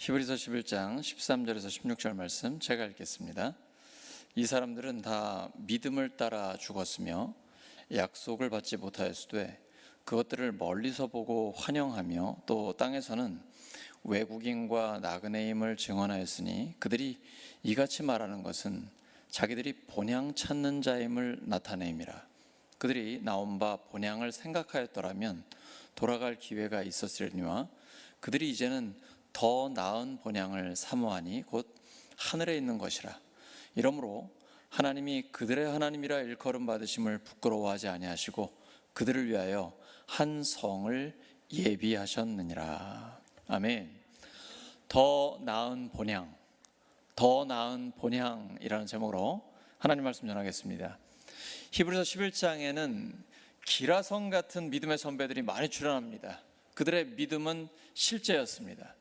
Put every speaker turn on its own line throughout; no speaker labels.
히브리서 11장 13절에서 16절 말씀 제가 읽겠습니다. 이 사람들은 다 믿음을 따라 죽었으며 약속을 받지 못하였으되 그것들을 멀리서 보고 환영하며 또 땅에서는 외국인과 나그네임을 증언하였으니 그들이 이같이 말하는 것은 자기들이 본향 찾는 자임을 나타내임이라. 그들이 나온 바 본향을 생각하였더라면 돌아갈 기회가 있었으려니와 그들이 이제는 더 나은 본향을 사모하니 곧 하늘에 있는 것이라. 이러므로 하나님이 그들의 하나님이라 일컬음 받으심을 부끄러워하지 아니하시고 그들을 위하여 한 성을 예비하셨느니라. 아멘. 더 나은 본향, 더 나은 본향이라는 제목으로 하나님 말씀 전하겠습니다. 히브리서 11장에는 기라성 같은 믿음의 선배들이 많이 출연합니다. 그들의 믿음은 실제였습니다.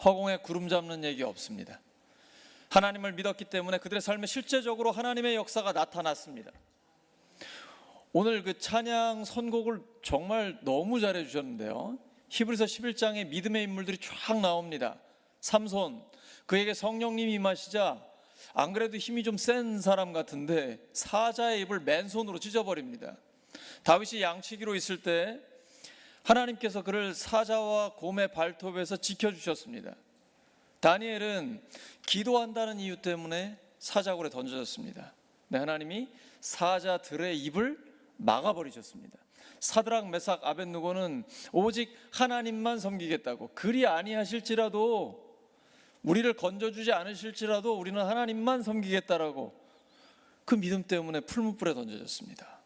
허공에 구름 잡는 얘기 없습니다. 하나님을 믿었기 때문에 그들의 삶에 실제적으로 하나님의 역사가 나타났습니다. 오늘 그 찬양 선곡을 정말 너무 잘해 주셨는데요. 히브리서 11장에 믿음의 인물들이 쫙 나옵니다. 삼손, 그에게 성령님이 임하시자 안 그래도 힘이 좀 센 사람 같은데 사자의 입을 맨손으로 찢어버립니다. 다윗이 양치기로 있을 때 하나님께서 그를 사자와 곰의 발톱에서 지켜주셨습니다. 다니엘은 기도한다는 이유 때문에 사자굴에 던져졌습니다. 네, 하나님이 사자들의 입을 막아버리셨습니다. 사드락, 메삭, 아벳느고는 오직 하나님만 섬기겠다고, 그리 아니하실지라도, 우리를 건져주지 않으실지라도 우리는 하나님만 섬기겠다라고 그 믿음 때문에 풀무불에 던져졌습니다.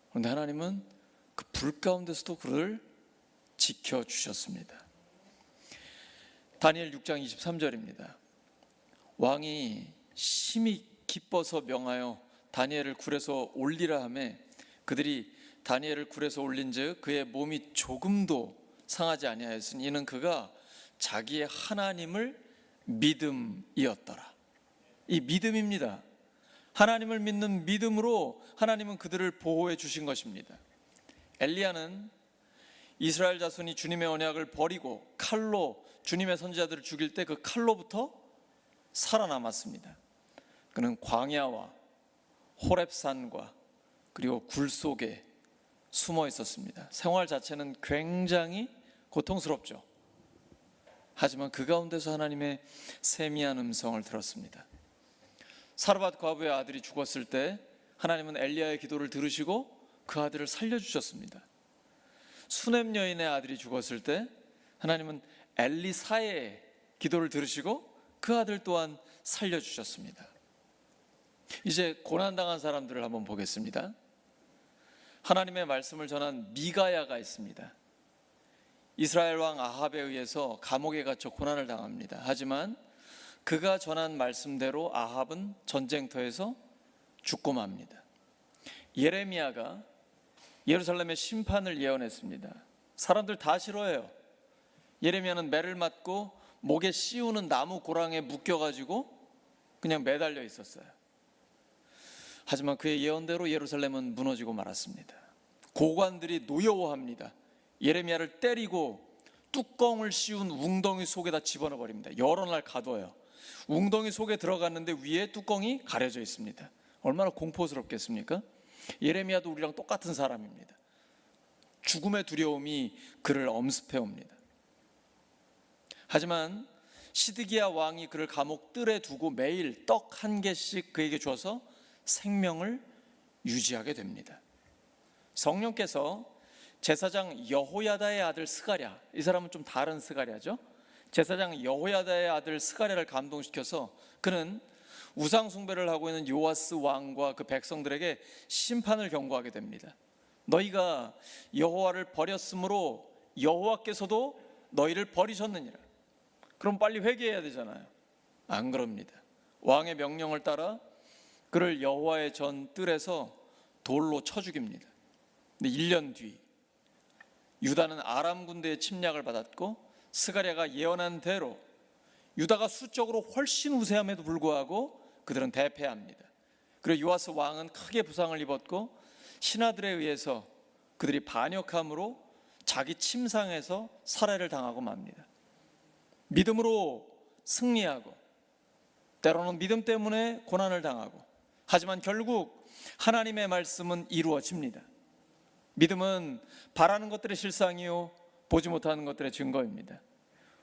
그런데 하나님은 그 불 가운데서도 그를 지켜주셨습니다. 다니엘 6장 23절입니다. 왕이 심히 기뻐서 명하여 다니엘을 굴에서 올리라 하며 그들이 다니엘을 굴에서 올린즉 그의 몸이 조금도 상하지 아니하였으니 이는 그가 자기의 하나님을 믿음이었더라. 이 믿음입니다. 하나님을 믿는 믿음으로 하나님은 그들을 보호해 주신 것입니다. 엘리야는 이스라엘 자손이 주님의 언약을 버리고 칼로 주님의 선지자들을 죽일 때 그 칼로부터 살아남았습니다. 그는 광야와 호렙산과 그리고 굴 속에 숨어 있었습니다. 생활 자체는 굉장히 고통스럽죠. 하지만 그 가운데서 하나님의 세미한 음성을 들었습니다. 사르밧 과부의 아들이 죽었을 때 하나님은 엘리야의 기도를 들으시고 그 아들을 살려주셨습니다. 수넴 여인의 아들이 죽었을 때 하나님은 엘리사의 기도를 들으시고 그 아들 또한 살려주셨습니다. 이제 고난당한 사람들을 한번 보겠습니다. 하나님의 말씀을 전한 미가야가 있습니다. 이스라엘 왕 아합에 의해서 감옥에 갇혀 고난을 당합니다. 하지만 그가 전한 말씀대로 아합은 전쟁터에서 죽고 맙니다. 예레미야가 예루살렘의 심판을 예언했습니다. 사람들 다 싫어해요. 예레미야는 매를 맞고 목에 씌우는 나무 고랑에 묶여가지고 그냥 매달려 있었어요. 하지만 그의 예언대로 예루살렘은 무너지고 말았습니다. 고관들이 노여워합니다. 예레미야를 때리고 뚜껑을 씌운 웅덩이 속에다 집어넣어 버립니다. 여러 날 가둬요. 웅덩이 속에 들어갔는데 위에 뚜껑이 가려져 있습니다. 얼마나 공포스럽겠습니까? 예레미야도 우리랑 똑같은 사람입니다. 죽음의 두려움이 그를 엄습해 옵니다. 하지만 시드기야 왕이 그를 감옥 뜰에 두고 매일 떡 한 개씩 그에게 줘서 생명을 유지하게 됩니다. 성령께서 제사장 여호야다의 아들 스가랴, 이 사람은 좀 다른 스가랴죠. 제사장 여호야다의 아들 스가랴를 감동시켜서 그는 우상 숭배를 하고 있는 요아스 왕과 그 백성들에게 심판을 경고하게 됩니다. 너희가 여호와를 버렸으므로 여호와께서도 너희를 버리셨느니라. 그럼 빨리 회개해야 되잖아요. 안 그럽니다. 왕의 명령을 따라 그를 여호와의 전 뜰에서 돌로 쳐 죽입니다. 근데 1년 뒤 유다는 아람 군대의 침략을 받았고 스가랴가 예언한 대로 유다가 수적으로 훨씬 우세함에도 불구하고 그들은 대패합니다. 그리고 요아스 왕은 크게 부상을 입었고 신하들에 의해서 그들이 반역함으로 자기 침상에서 살해를 당하고 맙니다. 믿음으로 승리하고 때로는 믿음 때문에 고난을 당하고, 하지만 결국 하나님의 말씀은 이루어집니다. 믿음은 바라는 것들의 실상이요 보지 못하는 것들의 증거입니다.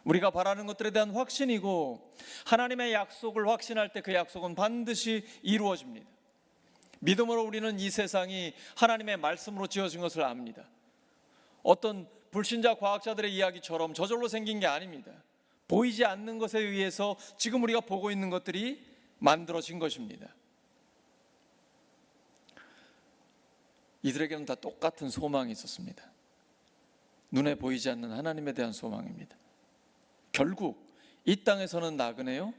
우리가 바라는 것들에 대한 확신이고, 하나님의 약속을 확신할 때 그 약속은 반드시 이루어집니다. 믿음으로 우리는 이 세상이 하나님의 말씀으로 지어진 것을 압니다. 어떤 불신자 과학자들의 이야기처럼 저절로 생긴 게 아닙니다. 보이지 않는 것에 의해서 지금 우리가 보고 있는 것들이 만들어진 것입니다. 이들에게는 다 똑같은 소망이 있었습니다. 눈에 보이지 않는 하나님에 대한 소망입니다. 결국 이 땅에서는 나그네요,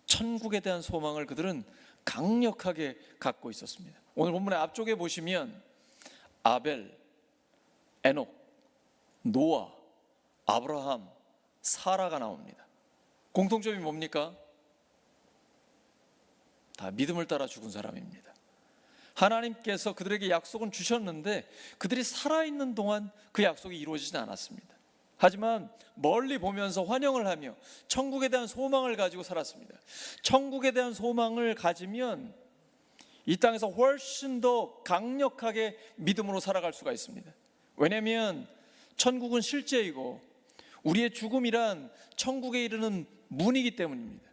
천국에 대한 소망을 그들은 강력하게 갖고 있었습니다. 오늘 본문의 앞쪽에 보시면 아벨, 에녹, 노아, 아브라함, 사라가 나옵니다. 공통점이 뭡니까? 다 믿음을 따라 죽은 사람입니다. 하나님께서 그들에게 약속은 주셨는데 그들이 살아있는 동안 그 약속이 이루어지지 않았습니다. 하지만 멀리 보면서 환영을 하며 천국에 대한 소망을 가지고 살았습니다. 천국에 대한 소망을 가지면 이 땅에서 훨씬 더 강력하게 믿음으로 살아갈 수가 있습니다. 왜냐하면 천국은 실제이고 우리의 죽음이란 천국에 이르는 문이기 때문입니다.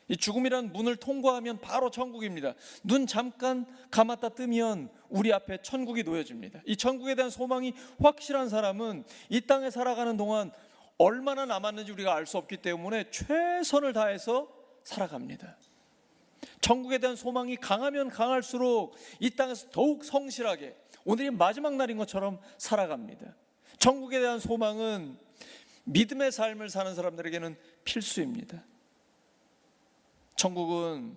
이 죽음이란 문을 통과하면 바로 천국입니다. 눈 잠깐 감았다 뜨면 우리 앞에 천국이 놓여집니다. 이 천국에 대한 소망이 확실한 사람은 이 땅에 살아가는 동안 얼마나 남았는지 우리가 알 수 없기 때문에 최선을 다해서 살아갑니다. 천국에 대한 소망이 강하면 강할수록 이 땅에서 더욱 성실하게 오늘이 마지막 날인 것처럼 살아갑니다. 천국에 대한 소망은 믿음의 삶을 사는 사람들에게는 필수입니다. 천국은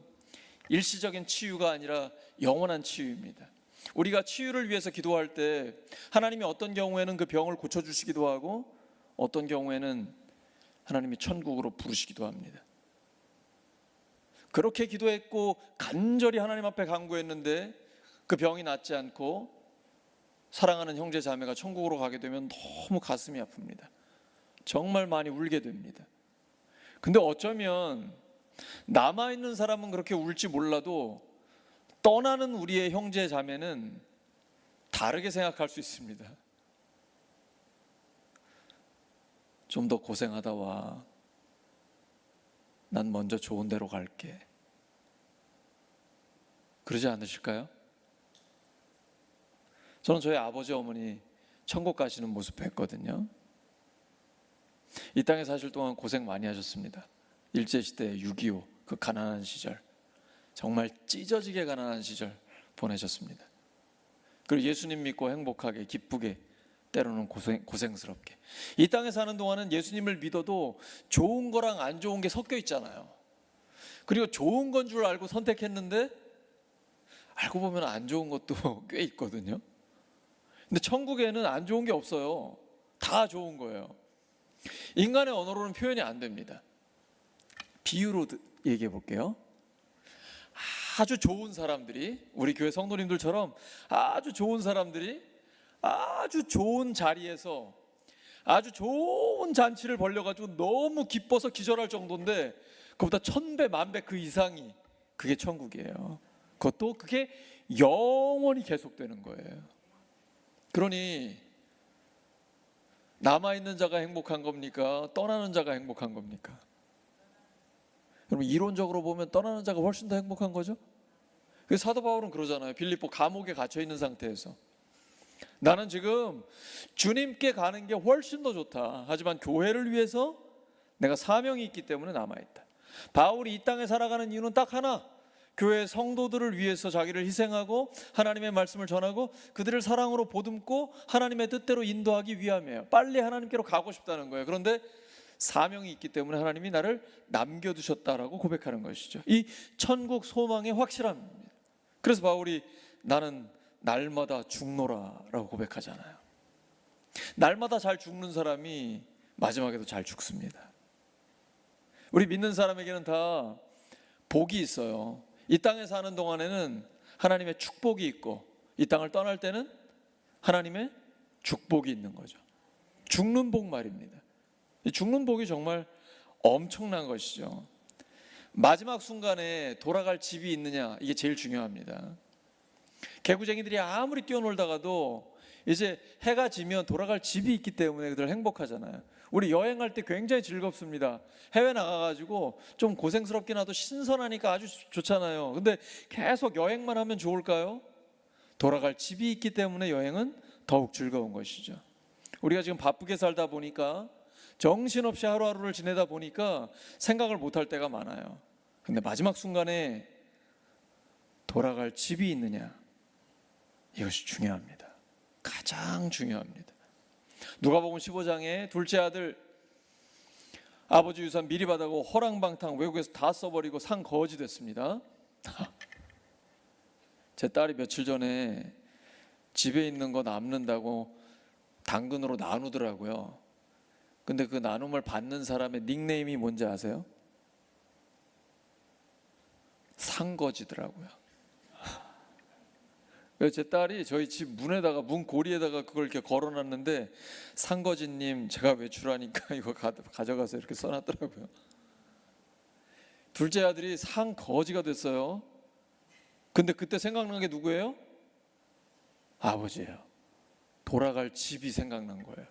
일시적인 치유가 아니라 영원한 치유입니다. 우리가 치유를 위해서 기도할 때 하나님이 어떤 경우에는 그 병을 고쳐주시기도 하고 어떤 경우에는 하나님이 천국으로 부르시기도 합니다. 그렇게 기도했고 간절히 하나님 앞에 간구했는데 그 병이 낫지 않고 사랑하는 형제 자매가 천국으로 가게 되면 너무 가슴이 아픕니다. 정말 많이 울게 됩니다. 근데 어쩌면 남아있는 사람은 그렇게 울지 몰라도 떠나는 우리의 형제 자매는 다르게 생각할 수 있습니다. 좀 더 고생하다 와. 난 먼저 좋은 데로 갈게. 그러지 않으실까요? 저는 저희 아버지 어머니 천국 가시는 모습 뵀거든요. 이 땅에 사실 동안 고생 많이 하셨습니다. 일제시대 6.25 그 가난한 시절, 정말 찢어지게 가난한 시절 보내셨습니다. 그리고 예수님 믿고 행복하게 기쁘게 때로는 고생스럽게 이 땅에 사는 동안은 예수님을 믿어도 좋은 거랑 안 좋은 게 섞여 있잖아요. 그리고 좋은 건 줄 알고 선택했는데 알고 보면 안 좋은 것도 꽤 있거든요. 근데 천국에는 안 좋은 게 없어요. 다 좋은 거예요. 인간의 언어로는 표현이 안 됩니다. 비유로 얘기해 볼게요. 아주 좋은 사람들이, 우리 교회 성도님들처럼 아주 좋은 사람들이 아주 좋은 자리에서 아주 좋은 잔치를 벌려가지고 너무 기뻐서 기절할 정도인데 그보다 1000배 만배 그 이상이 그게 천국이에요. 그것도 그게 영원히 계속되는 거예요. 그러니 남아있는 자가 행복한 겁니까? 떠나는 자가 행복한 겁니까? 여러분, 이론적으로 보면 떠나는 자가 훨씬 더 행복한 거죠. 그래서 사도 바울은 그러잖아요. 빌립보 감옥에 갇혀 있는 상태에서 나는 지금 주님께 가는 게 훨씬 더 좋다. 하지만 교회를 위해서 내가 사명이 있기 때문에 남아있다. 바울이 이 땅에 살아가는 이유는 딱 하나, 교회 성도들을 위해서 자기를 희생하고 하나님의 말씀을 전하고 그들을 사랑으로 보듬고 하나님의 뜻대로 인도하기 위함이에요. 빨리 하나님께로 가고 싶다는 거예요. 그런데 사명이 있기 때문에 하나님이 나를 남겨두셨다라고 고백하는 것이죠. 이 천국 소망의 확실함입니다. 그래서 바울이 나는 날마다 죽노라라고 고백하잖아요. 날마다 잘 죽는 사람이 마지막에도 잘 죽습니다. 우리 믿는 사람에게는 다 복이 있어요. 이 땅에 사는 동안에는 하나님의 축복이 있고 이 땅을 떠날 때는 하나님의 축복이 있는 거죠. 죽는 복 말입니다. 이 죽는 복이 정말 엄청난 것이죠. 마지막 순간에 돌아갈 집이 있느냐, 이게 제일 중요합니다. 개구쟁이들이 아무리 뛰어놀다가도 이제 해가 지면 돌아갈 집이 있기 때문에 그들 행복하잖아요. 우리 여행할 때 굉장히 즐겁습니다. 해외 나가가지고 좀 고생스럽긴 하도 신선하니까 아주 좋잖아요. 근데 계속 여행만 하면 좋을까요? 돌아갈 집이 있기 때문에 여행은 더욱 즐거운 것이죠. 우리가 지금 바쁘게 살다 보니까, 정신없이 하루하루를 지내다 보니까 생각을 못할 때가 많아요. 근데 마지막 순간에 돌아갈 집이 있느냐, 이것이 중요합니다. 가장 중요합니다. 누가복음 15장에 둘째 아들 아버지 유산 미리 받아고 허랑방탕 외국에서 다 써버리고 산 거지 됐습니다. 제 딸이 며칠 전에 집에 있는 거 남는다고 당근으로 나누더라고요. 근데 그 나눔을 받는 사람의 닉네임이 뭔지 아세요? 상거지더라고요. 제 딸이 저희 집 문에다가, 문 고리에다가 그걸 이렇게 걸어놨는데, 상거지님 제가 외출하니까 이거 가져가서 이렇게 써놨더라고요. 둘째 아들이 상거지가 됐어요. 근데 그때 생각난 게 누구예요? 아버지예요. 돌아갈 집이 생각난 거예요.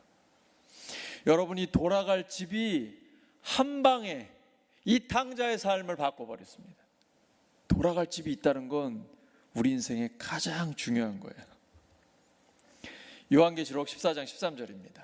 여러분이 돌아갈 집이 한 방에 이 탕자의 삶을 바꿔버렸습니다. 돌아갈 집이 있다는 건 우리 인생에 가장 중요한 거예요. 요한계시록 14장 13절입니다.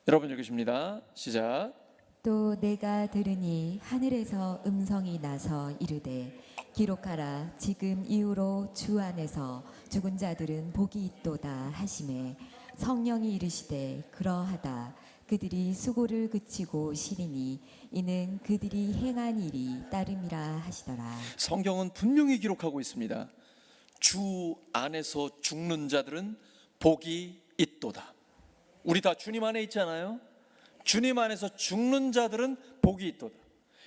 여러분 읽으십니다. 시작.
또 내가 들으니 하늘에서 음성이 나서 이르되 기록하라. 지금 이후로 주 안에서 죽은 자들은 복이 있도다 하시매 성령이 이르시되 그러하다. 그들이 수고를 그치고 쉬리니 이는 그들이 행한 일이 따름이라 하시더라.
성경은 분명히 기록하고 있습니다. 주 안에서 죽는 자들은 복이 있도다. 우리 다 주님 안에 있잖아요. 주님 안에서 죽는 자들은 복이 있도다.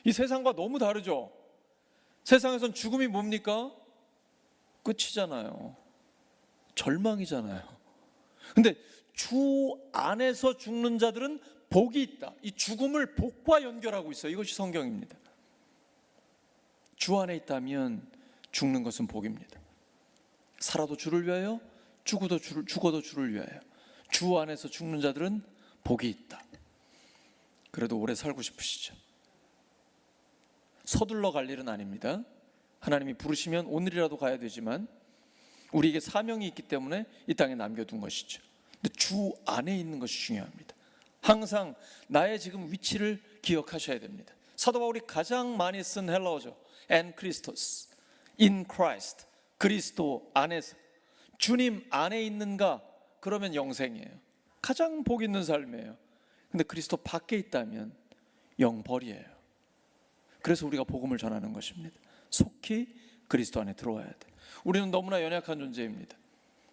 이 세상과 너무 다르죠. 세상에선 죽음이 뭡니까? 끝이잖아요. 절망이잖아요. 근데 주 안에서 죽는 자들은 복이 있다. 이 죽음을 복과 연결하고 있어요. 이것이 성경입니다. 주 안에 있다면 죽는 것은 복입니다. 살아도 주를 위하여, 죽어도 주를 위하여. 주 안에서 죽는 자들은 복이 있다. 그래도 오래 살고 싶으시죠? 서둘러 갈 일은 아닙니다. 하나님이 부르시면 오늘이라도 가야 되지만 우리에게 사명이 있기 때문에 이 땅에 남겨둔 것이죠. 근데 주 안에 있는 것이 중요합니다. 항상 나의 지금 위치를 기억하셔야 됩니다. 사도 바울이 가장 많이 쓴 헬라어죠. En Christos, in Christ, 그리스도 안에서. 주님 안에 있는가? 그러면 영생이에요. 가장 복 있는 삶이에요. 근데 그리스도 밖에 있다면 영벌이에요. 그래서 우리가 복음을 전하는 것입니다. 속히 그리스도 안에 들어와야 돼. 우리는 너무나 연약한 존재입니다.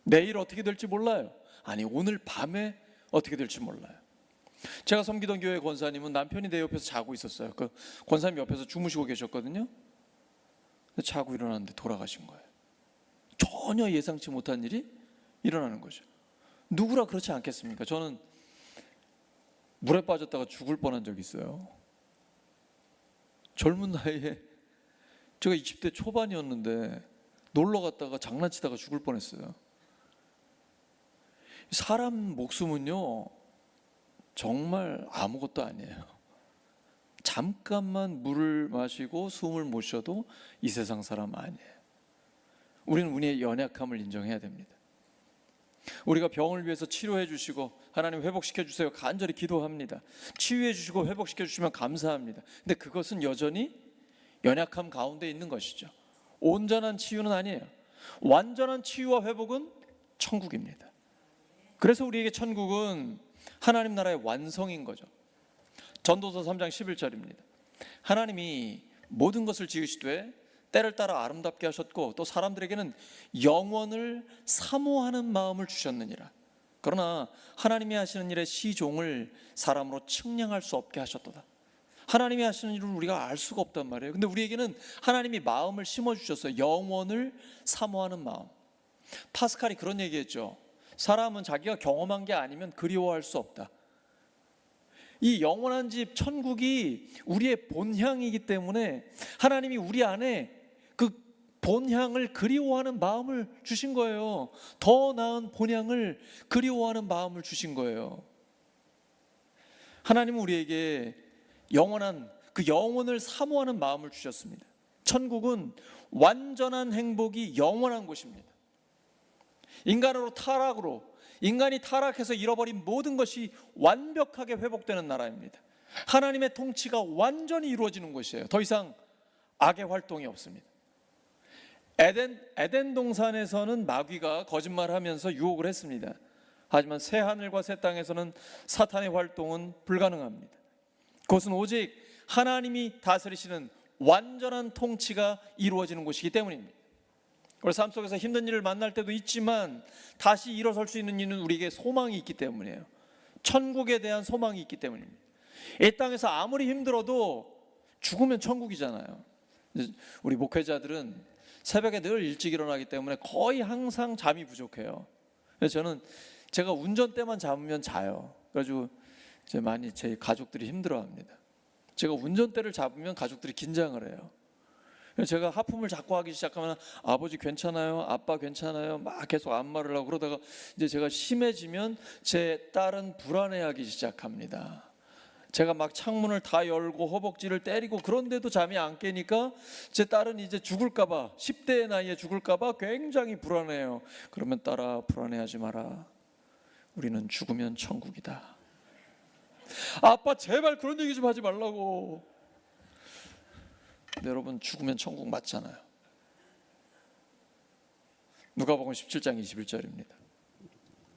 내일 어떻게 될지 몰라요. 아니, 오늘 밤에 어떻게 될지 몰라요. 제가 섬기던 교회 권사님은 남편이 내 옆에서 자고 있었어요. 그 권사님 옆에서 주무시고 계셨거든요. 자고 일어났는데 돌아가신 거예요. 전혀 예상치 못한 일이 일어나는 거죠. 누구라 그렇지 않겠습니까? 저는 물에 빠졌다가 죽을 뻔한 적이 있어요. 젊은 나이에, 제가 20대 초반이었는데 놀러 갔다가 장난치다가 죽을 뻔했어요. 사람 목숨은요 정말 아무것도 아니에요. 잠깐만 물을 마시고 숨을 못 쉬어도 이 세상 사람 아니에요. 우리는 우리의 연약함을 인정해야 됩니다. 우리가 병을 위해서 치료해 주시고 하나님 회복시켜 주세요 간절히 기도합니다. 치유해 주시고 회복시켜 주시면 감사합니다. 근데 그것은 여전히 연약함 가운데 있는 것이죠. 온전한 치유는 아니에요. 완전한 치유와 회복은 천국입니다. 그래서 우리에게 천국은 하나님 나라의 완성인 거죠. 전도서 3장 11절입니다. 하나님이 모든 것을 지으시되 때를 따라 아름답게 하셨고 또 사람들에게는 영원을 사모하는 마음을 주셨느니라. 그러나 하나님이 하시는 일의 시종을 사람으로 측량할 수 없게 하셨도다. 하나님이 하시는 일을 우리가 알 수가 없단 말이에요. 근데 우리에게는 하나님이 마음을 심어주셨어요. 영원을 사모하는 마음. 파스칼이 그런 얘기했죠. 사람은 자기가 경험한 게 아니면 그리워할 수 없다. 이 영원한 집 천국이 우리의 본향이기 때문에 하나님이 우리 안에 그 본향을 그리워하는 마음을 주신 거예요. 더 나은 본향을 그리워하는 마음을 주신 거예요. 하나님은 우리에게 영원한 그 영혼을 사모하는 마음을 주셨습니다. 천국은 완전한 행복이 영원한 곳입니다. 인간으로 타락으로 인간이 타락해서 잃어버린 모든 것이 완벽하게 회복되는 나라입니다. 하나님의 통치가 완전히 이루어지는 곳이에요. 더 이상 악의 활동이 없습니다. 에덴 동산에서는 마귀가 거짓말하면서 유혹을 했습니다. 하지만 새 하늘과 새 땅에서는 사탄의 활동은 불가능합니다. 그것은 오직 하나님이 다스리시는 완전한 통치가 이루어지는 곳이기 때문입니다. 우리 삶 속에서 힘든 일을 만날 때도 있지만 다시 일어설 수 있는 이유는 우리에게 소망이 있기 때문이에요. 천국에 대한 소망이 있기 때문입니다. 이 땅에서 아무리 힘들어도 죽으면 천국이잖아요. 우리 목회자들은 새벽에 늘 일찍 일어나기 때문에 거의 항상 잠이 부족해요. 그래서 저는 제가 운전대만 잡으면 자요. 그래가지고 이제 많이 제 가족들이 힘들어합니다. 제가 운전대를 잡으면 가족들이 긴장을 해요. 그래서 제가 하품을 자꾸 하기 시작하면 아버지 괜찮아요? 아빠 괜찮아요? 막 계속 안마를 하고 그러다가 이제 제가 심해지면 제 딸은 불안해하기 시작합니다. 제가 막 창문을 다 열고 허벅지를 때리고 그런데도 잠이 안 깨니까 제 딸은 이제 죽을까봐 10대의 나이에 죽을까봐 굉장히 불안해요. 그러면 딸아 불안해하지 마라. 우리는 죽으면 천국이다. 아빠 제발 그런 얘기 좀 하지 말라고. 근데 여러분 죽으면 천국 맞잖아요. 누가복음 17장 21절입니다.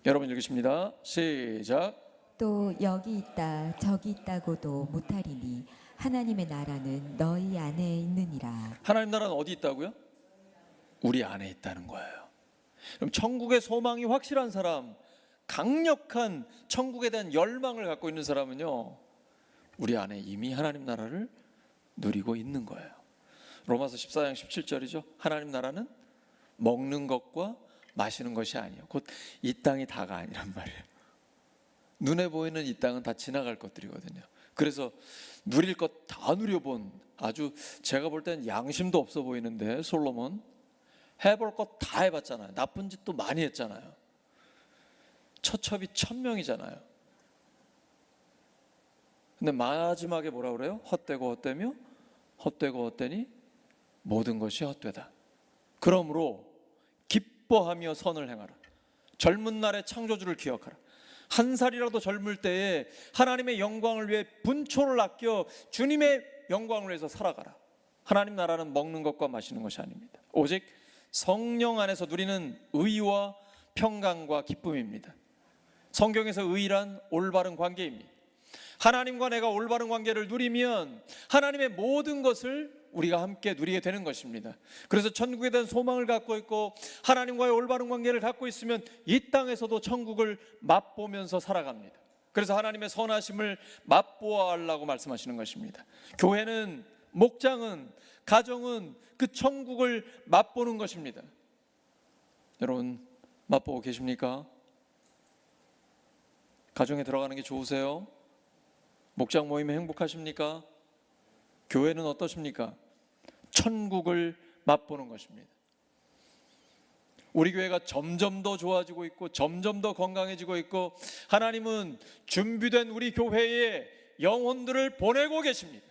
여러분 읽으십니다. 시작.
또 여기 있다 저기 있다고도 못하리니 하나님의 나라는 너희 안에 있느니라.
하나님 나라는 어디 있다고요? 우리 안에 있다는 거예요. 그럼 천국의 소망이 확실한 사람, 강력한 천국에 대한 열망을 갖고 있는 사람은요, 우리 안에 이미 하나님 나라를 누리고 있는 거예요. 로마서 14장 17절이죠. 하나님 나라는 먹는 것과 마시는 것이 아니에요. 곧 이 땅이 다가 아니란 말이에요. 눈에 보이는 이 땅은 다 지나갈 것들이거든요. 그래서 누릴 것 다 누려본 아주 제가 볼 땐 양심도 없어 보이는데 솔로몬 해볼 것 다 해봤잖아요. 나쁜 짓도 많이 했잖아요. 처첩이 1000명이잖아요. 근데 마지막에 뭐라 그래요? 헛되고 헛되며 헛되고 헛되니 모든 것이 헛되다. 그러므로 기뻐하며 선을 행하라. 젊은 날의 창조주를 기억하라. 한 살이라도 젊을 때에 하나님의 영광을 위해 분초를 아껴 주님의 영광을 위해서 살아가라. 하나님 나라는 먹는 것과 마시는 것이 아닙니다. 오직 성령 안에서 누리는 의와 평강과 기쁨입니다. 성경에서 의란 올바른 관계입니다. 하나님과 내가 올바른 관계를 누리면 하나님의 모든 것을 우리가 함께 누리게 되는 것입니다. 그래서 천국에 대한 소망을 갖고 있고 하나님과의 올바른 관계를 갖고 있으면 이 땅에서도 천국을 맛보면서 살아갑니다. 그래서 하나님의 선하심을 맛보아하려고 말씀하시는 것입니다. 교회는, 목장은, 가정은 그 천국을 맛보는 것입니다. 여러분 맛보고 계십니까? 가정에 들어가는 게 좋으세요? 목장 모임에 행복하십니까? 교회는 어떠십니까? 천국을 맛보는 것입니다. 우리 교회가 점점 더 좋아지고 있고 점점 더 건강해지고 있고 하나님은 준비된 우리 교회에 영혼들을 보내고 계십니다.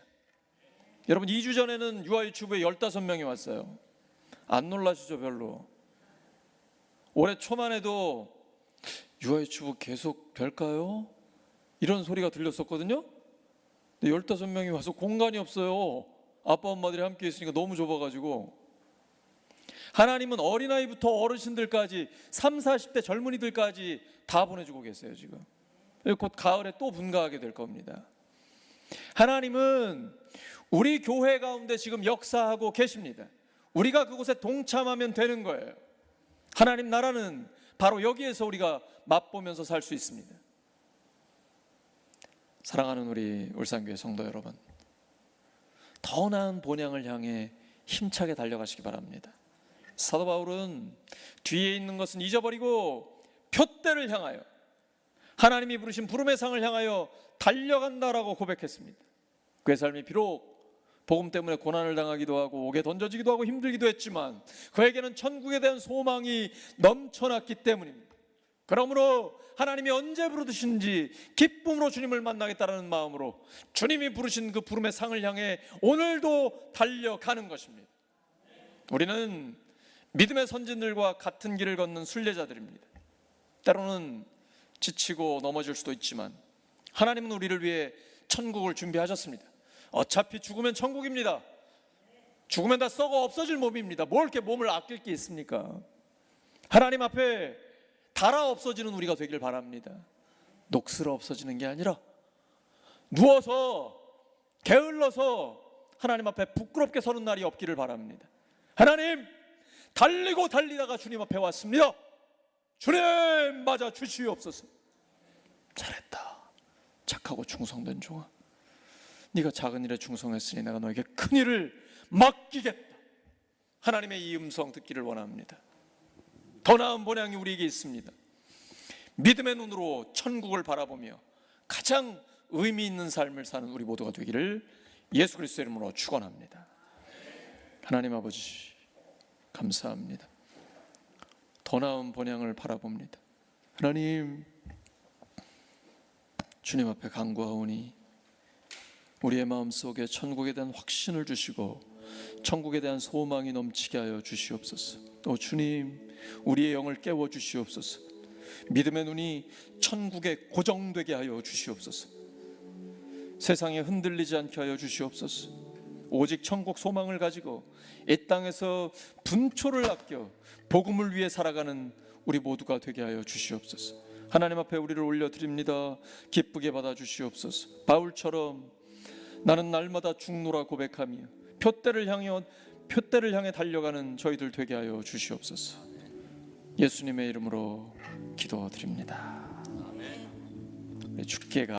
여러분 2주 전에는 유아유치부에 15명이 왔어요. 안 놀라시죠 별로? 올해 초만 해도 유아유치부 계속 될까요? 이런 소리가 들렸었거든요. 근데 15명이 와서 공간이 없어요. 아빠 엄마들이 함께 있으니까 너무 좁아가지고. 하나님은 어린아이부터 어르신들까지 30, 40대 젊은이들까지 다 보내주고 계세요 지금. 곧 가을에 또 분가하게 될 겁니다. 하나님은 우리 교회 가운데 지금 역사하고 계십니다. 우리가 그곳에 동참하면 되는 거예요. 하나님 나라는 바로 여기에서 우리가 맛보면서 살 수 있습니다. 사랑하는 우리 울산교회 성도 여러분, 더 나은 본향을 향해 힘차게 달려가시기 바랍니다. 사도 바울은 뒤에 있는 것은 잊어버리고 표대를 향하여 하나님이 부르신 부름의 상을 향하여 달려간다라고 고백했습니다. 그의 삶이 비록 복음 때문에 고난을 당하기도 하고 옥에 던져지기도 하고 힘들기도 했지만 그에게는 천국에 대한 소망이 넘쳐났기 때문입니다. 그러므로 하나님이 언제 부르시는지 기쁨으로 주님을 만나겠다는 마음으로 주님이 부르신 그 부름의 상을 향해 오늘도 달려가는 것입니다. 우리는 믿음의 선진들과 같은 길을 걷는 순례자들입니다. 때로는 지치고 넘어질 수도 있지만 하나님은 우리를 위해 천국을 준비하셨습니다. 어차피 죽으면 천국입니다. 죽으면 다 썩어 없어질 몸입니다. 뭘 이렇게 몸을 아낄 게 있습니까? 하나님 앞에 달아 없어지는 우리가 되길 바랍니다. 녹슬어 없어지는 게 아니라 누워서 게을러서 하나님 앞에 부끄럽게 서는 날이 없기를 바랍니다. 하나님, 달리고 달리다가 주님 앞에 왔습니다. 주님 맞아 주시옵소서. 잘했다. 착하고 충성된 종아, 네가 작은 일에 충성했으니 내가 너에게 큰 일을 맡기겠다. 하나님의 이 음성 듣기를 원합니다. 더 나은 본향이 우리에게 있습니다. 믿음의 눈으로 천국을 바라보며 가장 의미 있는 삶을 사는 우리 모두가 되기를 예수 그리스도의 이름으로 축원합니다. 하나님 아버지 감사합니다. 더 나은 본향을 바라봅니다. 하나님, 주님 앞에 간구하오니 우리의 마음속에 천국에 대한 확신을 주시고 천국에 대한 소망이 넘치게 하여 주시옵소서. 또 주님, 우리의 영을 깨워 주시옵소서. 믿음의 눈이 천국에 고정되게 하여 주시옵소서. 세상에 흔들리지 않게 하여 주시옵소서. 오직 천국 소망을 가지고 이 땅에서 분초를 아껴 복음을 위해 살아가는 우리 모두가 되게 하여 주시옵소서. 하나님 앞에 우리를 올려드립니다. 기쁘게 받아 주시옵소서. 바울처럼 나는 날마다 죽노라 고백하며 표대를 향해 달려가는 저희들 되게 하여 주시옵소서. 예수님의 이름으로 기도드립니다. 주께가